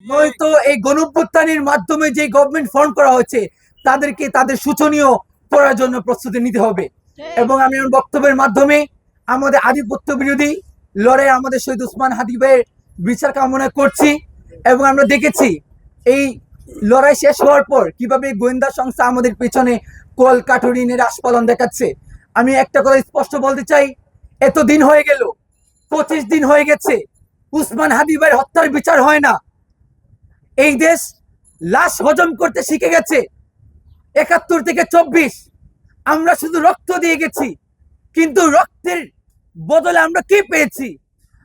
নয়তো এই গণঅভ্যুত্থানের মাধ্যমে যে গভর্নমেন্ট ফর্ম করা হচ্ছে তাদেরকে তাদের শোচনীয় করার জন্য প্রস্তুতি নিতে হবে। এবং আমি আমার বক্তব্যের মাধ্যমে আমাদের আধিপত্য বিরোধী লড়াই আমাদের শহীদ ওসমান হাদি ভাইয়ের বিচার কামনা করছি। এবং আমরা দেখেছি এই লড়াই শেষ হওয়ার পর কিভাবে গোয়েন্দা সংস্থা আমাদের পেছনে কল কাঠুরি নিয়ে আস্ফালন দেখাচ্ছে। আমি একটা কথা স্পষ্ট বলতে চাই, এতদিন হয়ে গেল, 25 দিন হয়ে গেছে ওসমান হাদি ভাইয়ের হত্যার বিচার হয় না। এই দেশ লাশ হজম করতে শিখে গেছে। 71 থেকে 24 আমরা শুধু রক্ত দিয়ে গেছি, কিন্তু রক্তের বদলে আমরা কি পেয়েছি?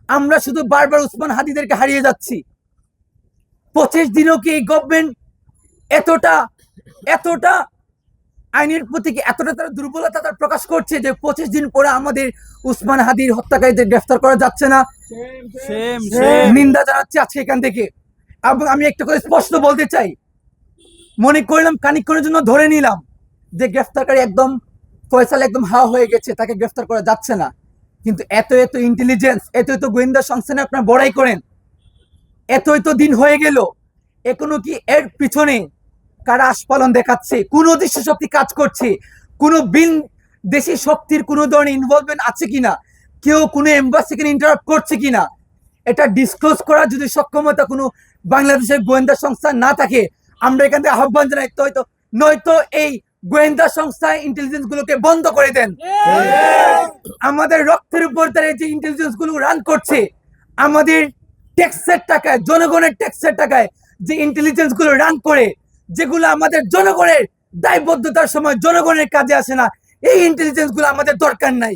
আমরা শুধু বারবার ওসমান হাদিদেরকে হারিয়ে যাচ্ছি। 25 দিনও কি এই গভর্নমেন্ট এতটা এতটা আইনের প্রতি এতটা তারা দুর্বলতা তারা প্রকাশ করছে যে 25 দিন পরে আমাদের ওসমান হাদির হত্যাকারীদের গ্রেফতার করা যাচ্ছে না? নিন্দা জানাচ্ছি আজকে এখান থেকে। এবং আমি একটা কথা স্পষ্ট বলতে চাই, মনে করলাম খানিকক্ষণের জন্য ধরে নিলাম যে গ্রেফতারকারী একদম ফয়সালা একদম হাওয়া হয়ে গেছে, তাকে গ্রেফতার করা যাচ্ছে না। কিন্তু এত এত ইন্টেলিজেন্স, এত এত গোয়েন্দা সংস্থা আপনারা বড়াই করেন, এত এত দিন হয়ে গেল, এখনো কি এর পিছনে কারা আস্ফালন দেখাচ্ছে? কোন দৃশ্য শক্তি কাজ করছে? কোনো বিন দেশি শক্তির কোনো ধরনের ইনভলভমেন্ট আছে কিনা? কেউ কোনো এম্বাসিকে ইন্টারাপ্ট করছে কিনা? এটা ডিসক্লোজ করার যদি সক্ষমতা কোনো বাংলাদেশের গোয়েন্দা সংস্থা না থাকে, আমরা এখান থেকে আহ্বান জানাই, নয়তো এই গোয়েন্দা সংস্থা ইন্টেলিজেন্স গুলোকে বন্ধ করে দেন। আমাদের রক্তের উপর তারা যে ইন্টেলিজেন্স গুলো রান করছে, আমাদের ট্যাক্সের টাকায়, জনগণের ট্যাক্সের টাকায় যে ইন্টেলিজেন্স গুলো রান করে, যেগুলো আমাদের জনগণের দায়বদ্ধতার সময় জনগণের কাজে আসে না, এই ইন্টেলিজেন্স গুলো আমাদের দরকার নাই।